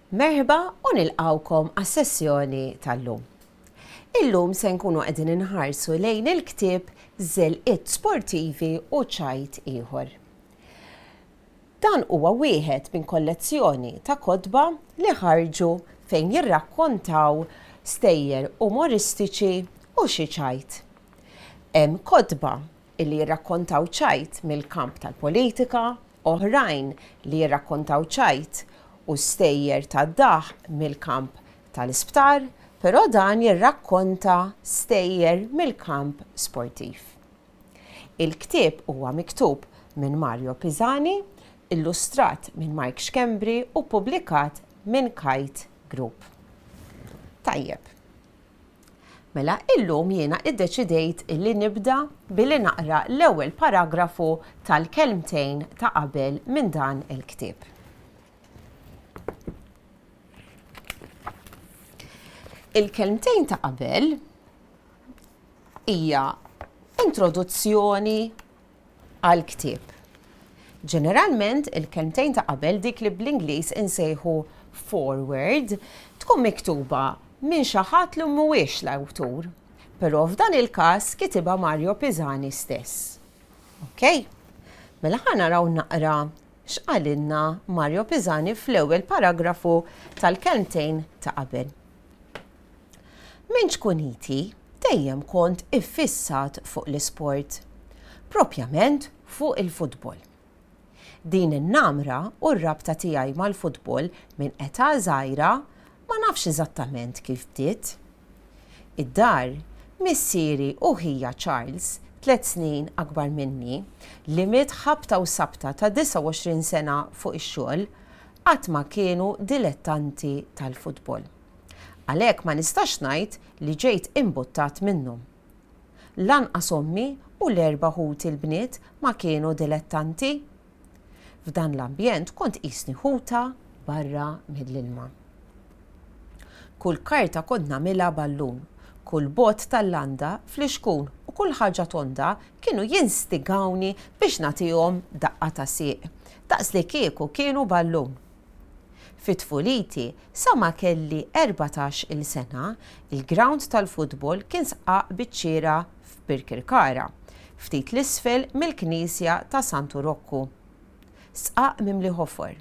Merħba u nilqawkom għas-sessjoni tal-lum. Illum se nkunu qegħdin inħarsu lejn il-ktieb Żelqiet Sportivi u ċajt ieħor. Dan huwa wieħed minn kollezzjoni ta' kotba li ħarġu fejn jirrakkontaw stejjer umoristiċi u xi ċajt. Hemm kotba li jirrakkontaw ċajt mill-kamp tal-politika, oħrajn li jirrakkontaw ċajt u stejjer tad-daħ mill-kamp tal-isptar, però dan jirrakkonta stejjer mill-kamp sportiv. Il-ktieb huwa miktub minn Mario Pisani, illustrat minn Mike Schembri u pubblikat minn Kite Group. Tajjeb. Mela illum jiena iddeċidejt illi nibda billi naqra l-ewwel paragrafu tal-kelmtejn ta' qabel minn dan il-ktieb. Il-kelmtejn ta' qabel hija introduzzjoni għal ktieb. Ġeneralment il-kelmtejn ta' qabel dik li bl-Ingliż insejħu forward tkun miktuba minn xi ħadd li mhuwiex l-awtur, però f'dan il-każ kitibha Mario Pisani stess. Okay? Mela ħa naraw naqra x'qalilna Mario Pisani fl-ewwel paragrafu tal-kelmtejn ta' qabel. Minn ċkuniti dejjem kont iffissat fuq l-isport, propjament fuq il-futbol. Din in-namra u r-rabta tiegħi mal-futbol minn età żgħira ma nafx eżattament kif bdiet. Id-dar missieri u ħija Charles, 3 snin akbar minni, li miet ħabta u sabta ta' 29 sena fuq ix-xogħol qatt ma kienu dilettanti tal-futbol. Għalhekk ma nistax ngħid li ġejt imbuttat minnhom. Lanqas ommi u l-erba' ħut il-bniet ma kienu dilettanti. F'dan l-ambjent kont qisni ħuta barra mill-ilma. Kull karta kont nagħmilha ballun, kull bot tal-landa fl-ixkun u kull ħaġa tonda kienu jinstigawni biex nagħtihom daqqa ta' sieq, daqs li kieku kienu ballun. Fit-tfuliti, sa ma kelli 14 sena, il-ground tal-futbol kien sqaq biċ-ċira f'Birkirkara, ftit l-isfel mill-Knisja ta' Santu Rokku. Sqaq mimli ħofor.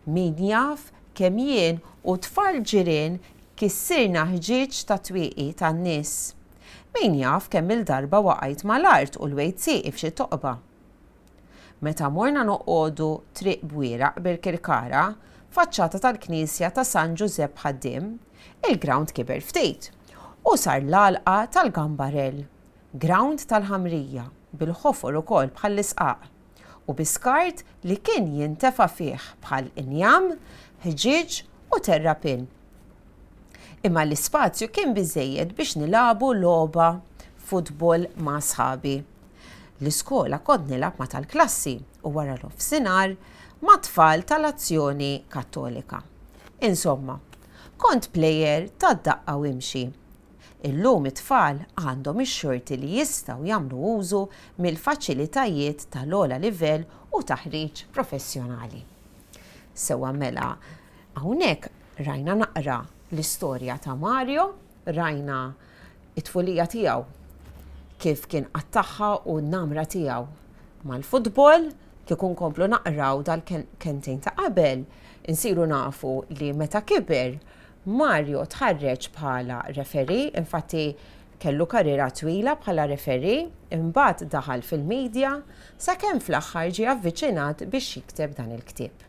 Min jaf kemm jien u tfal ġirien kissirna ħġieġ ta' twieqi tan-nies. Min jaf kemm il-darba waqajt mal-art u l-wejt sieqi f'xi toqba. Meta morna noqogħdu triq bwieraq Birkirkara, faċċata tal-Knisja ta' San Giuseppe Ħaddiem, il-ground kiber ftit u sar l-għalqa tal-Gambarell, ground tal-Ħamrija, bil-ħofor ukoll bħall-isqaq u biskart li kien jintefa' fih bħal injam, ħġieġ u terrapin. Imma l-ispazju kien biżejjed biex nilagħbu logħba futbol ma' sħabi. L-iskola kont nilagħab ma' tal-klassi u wara l-ofsinhar ma' tfal tal-Azzjoni Kattolika. Insomma, kont plejer tad-daqqa u imxi. Illum it-tfal għandhom ix-xorti li jistgħu jagħmlu użu mill-faċilitajiet tal-ogħla livell u taħriġ professjonali. Sewwa mela, hawnhekk rajna naqra l-istorja ta' Mario, rajna it-tfulija tiegħu kif kien qattaħħa u n-namra tiegħu mal-futbol, kif nkomplu naqraw dal-kelmtejn ta' qabel, insiru nafu li meta kiber Mario tħarreġ bħala referi, infatti kellu karriera twila bħala referi, imbagħad daħal fil-medja sakemm fl-aħħar ġie avviċinat biex jikteb dan il-ktieb.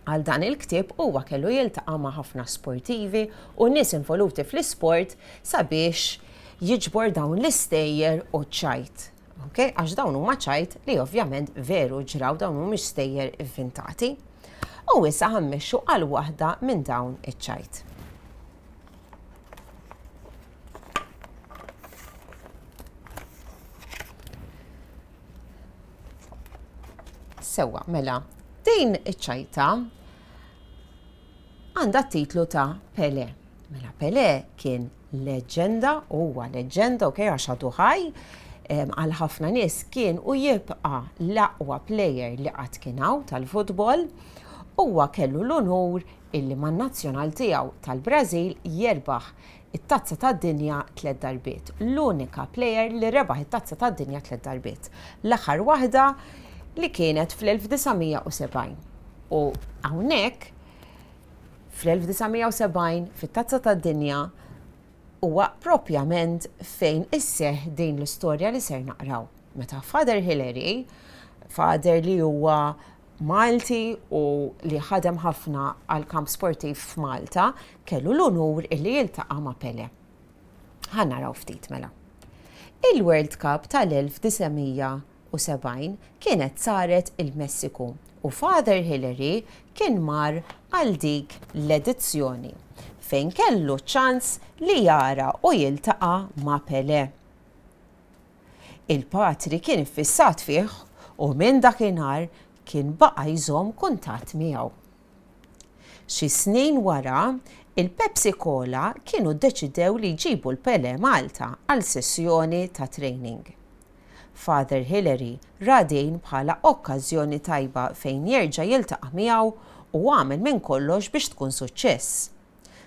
Għal dan il-ktieb huwa kellu jiltaqa' ma' ħafna sportivi u nies involuti fl-isport sabiex jiġbor dawn l-istejjer u ċajt. Okay? Għax dawn huma ċajt li ovvjament veru ġraw dawn mhumiex stejjer inventati. U issa ħammexxu għal waħda minn dawn iċ-ċajt. Sewwa, mela, din iċ-ċajta għandha t-titlu ta' Pelé. Mela Pelé kien leġenda, huwa leġenda, okay, għax għadu ħaj, għal ħafna nies kien u jibqa' l-aqwa plejer li qatt kien hawn tal-futbol huwa kellu l-onur illi man-nazzjonal tiegħu tal-Brażil jerbaħ it-tazza tad-dinja 3 darbiet. L-unika plejer li rebaħ it-tazza tad-dinja 3 darbiet. L-aħħar waħda li kienet fl-1970. U hawnhekk fl-1970 fit-tazza tad-dinja huwa propjament fejn isseħ din l-istorja li ser naqraw. Meta Father Hillary, father li huwa Malti u li ħadem ħafna għal kamp sportiv f'Malta, kellu l-onur illi jiltaqa' ma' Pelé. Ħannaraw ftit mela. Il-World Cup tal-1970 kienet saret il-Messiku u Father Hillary kien mar għal dik l-edizzjoni fejn kellu ċans li jara u jiltaqa' ma' Pelé. Il-patri kien iffissat fih u minn dakinhar kien baqa' jżomm kuntatt miegħu. Xi snin wara, il-Pepsi Cola kienu ddeċidew li jġibu l-Pelé Malta għal sessjoni ta' training. Father Hillary ra din bħala okkażjoni tajba fejn jerġa' jiltaqa' miegħu u għamel minn kollox biex tkun suċċess.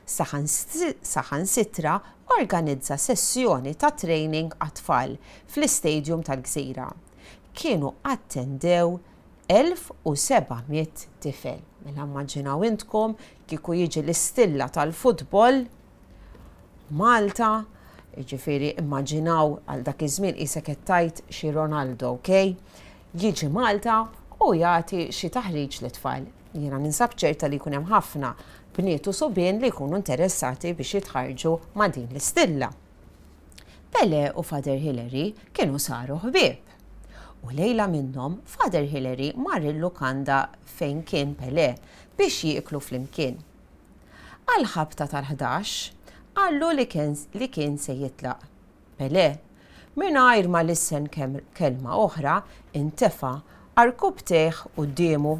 Saħansitra organizza sessjoni ta' training għat-tfal fl-istadium tal-Gżira. Kienu attendew 1700 tifel. Mela immaġinaw intkom kieku jiġi l-istilla tal-futbol Malta, ġifieri immaġinaw għal dak iż-żmien qisek qed tajt xi Ronaldo, okay? Jiġi Malta u jagħti xi taħriġ lit-tfal. Jiena ninsab ċerta li jkun hemm ħafna bniet u subien li jkunu interessati biex jitħarġu ma' din l-istilla. Pelé u Father Hillary kienu saru ħbieb. U lejla minnhom Father Hillary mar il-lukanda fejn kien Pelé biex jieklu flimkien. Għal ħabta tal-11 għallu li kien se jitlaq. Pelé mingħajr ma lissen kelma oħra intefa' arkub teħ qudiemu.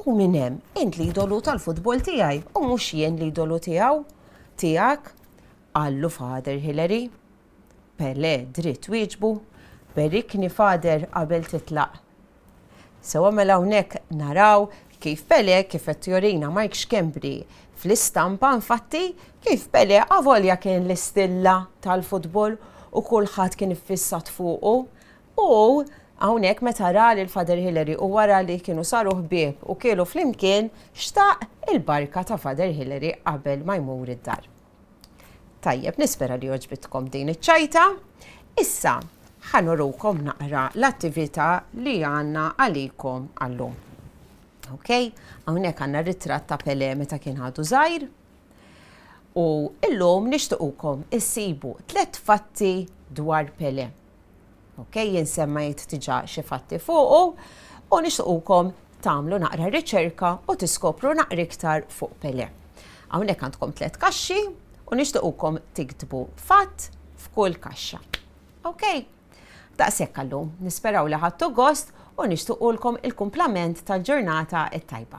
U minn hemm int l-idolu tal-futbol tiegħi u mhux jien l-idolu tiegħek, għallu Father Hillary. Pelé dritt wieġbu, berikni Father qabel titlaq. Sewa mela hawnhekk naraw kif Pelé kif qed jorina Mike Schembri fl-istampa infatti kif Pelé avolja kien l-istilla tal-futbol u kulħadd kien iffissat fuqu. U hawnhekk meta ra lil Father Hillary u wara li kienu saru ħbieb u kienu flimkien xtaq il-barka ta' Father Hillary qabel ma jmur id-dar. Tajjeb, nispera li oġbitkom din iċ-ċajta. Issa ħanurukom naqra l-attività li għandna għalikom għallum. Okay? Hawnhekk għandna ritratt ta' Pelé meta kien ħadu żgħir. U illum nixtiequkom issibu 3 fatti dwar Pelé. Okay? Jien semmejt diġà xi fatti fuqu u nixtiequkom tagħmlu naqra riċerka u tiskopru naqra iktar fuq Pelé. Hawnhekk għandkom 3 kaxxi u nixtiequkom tiktbu fatt f'kull kaxxa. Okay? Daqshekk allum, nisperaw li ħadtu gost u nixtiequlkom il-kumplament tal-ġurnata t-tajba.